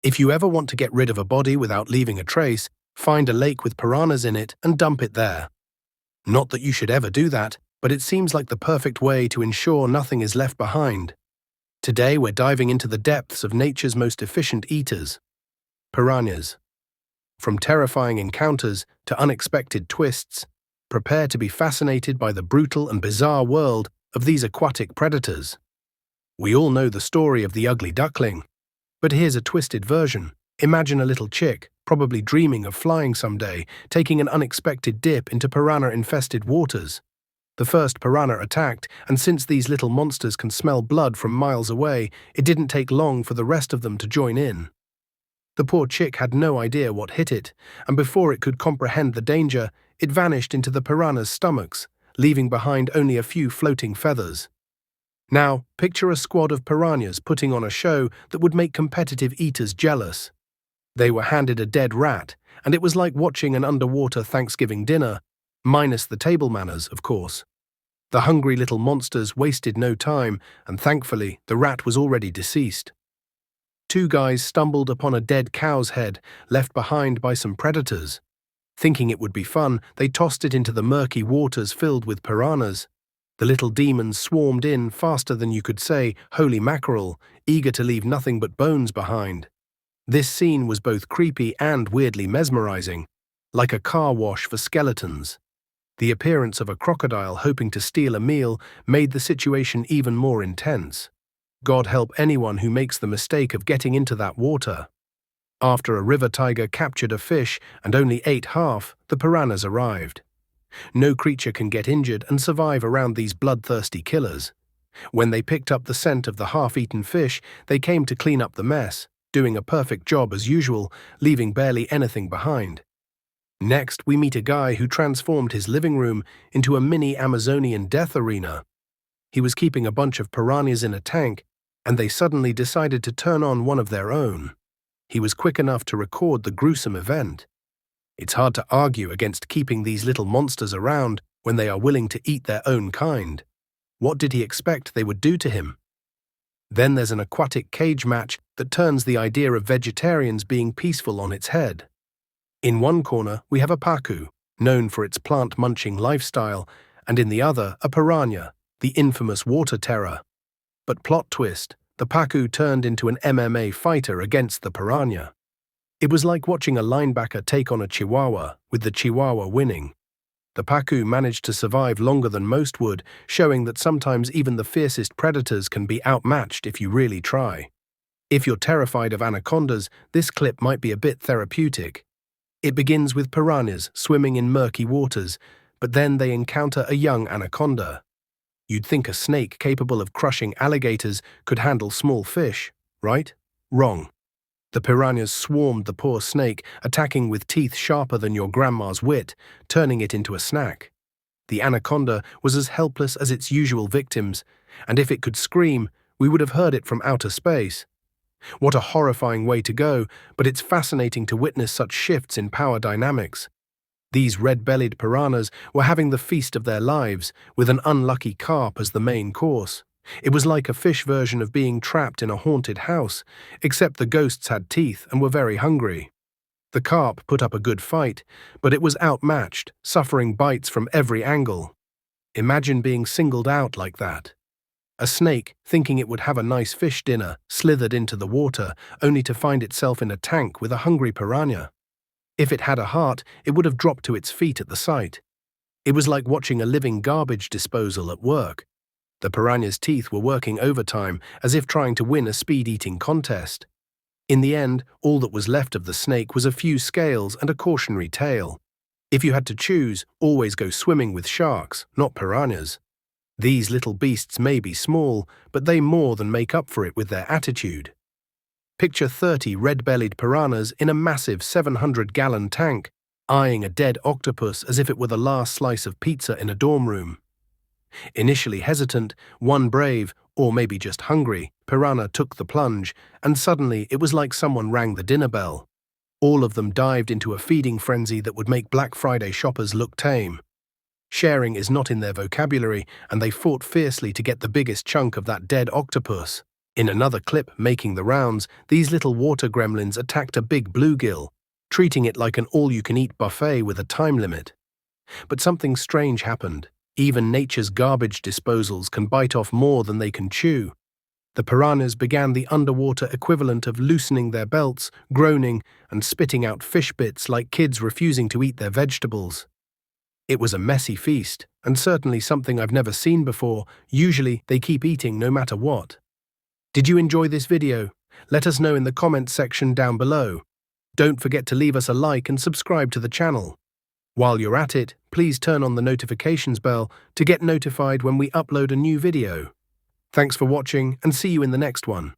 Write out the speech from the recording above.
If you ever want to get rid of a body without leaving a trace, find a lake with piranhas in it and dump it there. Not that you should ever do that, but it seems like the perfect way to ensure nothing is left behind. Today we're diving into the depths of nature's most efficient eaters, piranhas. From terrifying encounters to unexpected twists, prepare to be fascinated by the brutal and bizarre world of these aquatic predators. We all know the story of the ugly duckling, but here's a twisted version. Imagine a little chick, probably dreaming of flying someday, taking an unexpected dip into piranha-infested waters. The first piranha attacked, and since these little monsters can smell blood from miles away, it didn't take long for the rest of them to join in. The poor chick had no idea what hit it, and before it could comprehend the danger, it vanished into the piranhas' stomachs, leaving behind only a few floating feathers. Now, picture a squad of piranhas putting on a show that would make competitive eaters jealous. They were handed a dead rat, and it was like watching an underwater Thanksgiving dinner, minus the table manners, of course. The hungry little monsters wasted no time, and thankfully, the rat was already deceased. Two guys stumbled upon a dead cow's head left behind by some predators. Thinking it would be fun, they tossed it into the murky waters filled with piranhas. The little demons swarmed in faster than you could say, holy mackerel, eager to leave nothing but bones behind. This scene was both creepy and weirdly mesmerizing, like a car wash for skeletons. The appearance of a crocodile hoping to steal a meal made the situation even more intense. God help anyone who makes the mistake of getting into that water. After a river tiger captured a fish and only ate half, the piranhas arrived. No creature can get injured and survive around these bloodthirsty killers. When they picked up the scent of the half-eaten fish, they came to clean up the mess, doing a perfect job as usual, leaving barely anything behind. Next, we meet a guy who transformed his living room into a mini Amazonian death arena. He was keeping a bunch of piranhas in a tank, and they suddenly decided to turn on one of their own. He was quick enough to record the gruesome event. It's hard to argue against keeping these little monsters around when they are willing to eat their own kind. What did he expect they would do to him? Then there's an aquatic cage match that turns the idea of vegetarians being peaceful on its head. In one corner, we have a pacu, known for its plant-munching lifestyle, and in the other, a piranha, the infamous water terror. But plot twist, the pacu turned into an MMA fighter against the piranha. It was like watching a linebacker take on a chihuahua, with the chihuahua winning. The pacu managed to survive longer than most would, showing that sometimes even the fiercest predators can be outmatched if you really try. If you're terrified of anacondas, this clip might be a bit therapeutic. It begins with piranhas swimming in murky waters, but then they encounter a young anaconda. You'd think a snake capable of crushing alligators could handle small fish, right? Wrong. The piranhas swarmed the poor snake, attacking with teeth sharper than your grandma's wit, turning it into a snack. The anaconda was as helpless as its usual victims, and if it could scream, we would have heard it from outer space. What a horrifying way to go, but it's fascinating to witness such shifts in power dynamics. These red-bellied piranhas were having the feast of their lives, with an unlucky carp as the main course. It was like a fish version of being trapped in a haunted house, except the ghosts had teeth and were very hungry. The carp put up a good fight, but it was outmatched, suffering bites from every angle. Imagine being singled out like that. A snake, thinking it would have a nice fish dinner, slithered into the water, only to find itself in a tank with a hungry piranha. If it had a heart, it would have dropped to its feet at the sight. It was like watching a living garbage disposal at work. The piranha's teeth were working overtime, as if trying to win a speed-eating contest. In the end, all that was left of the snake was a few scales and a cautionary tale. If you had to choose, always go swimming with sharks, not piranhas. These little beasts may be small, but they more than make up for it with their attitude. Picture 30 red-bellied piranhas in a massive 700-gallon tank, eyeing a dead octopus as if it were the last slice of pizza in a dorm room. Initially hesitant, one brave, or maybe just hungry, piranha took the plunge, and suddenly it was like someone rang the dinner bell. All of them dived into a feeding frenzy that would make Black Friday shoppers look tame. Sharing is not in their vocabulary, and they fought fiercely to get the biggest chunk of that dead octopus. In another clip making the rounds, these little water gremlins attacked a big bluegill, treating it like an all-you-can-eat buffet with a time limit. But something strange happened. Even nature's garbage disposals can bite off more than they can chew. The piranhas began the underwater equivalent of loosening their belts, groaning, and spitting out fish bits like kids refusing to eat their vegetables. It was a messy feast, and certainly something I've never seen before. Usually, they keep eating no matter what. Did you enjoy this video? Let us know in the comments section down below. Don't forget to leave us a like and subscribe to the channel. While you're at it, please turn on the notifications bell to get notified when we upload a new video. Thanks for watching and see you in the next one.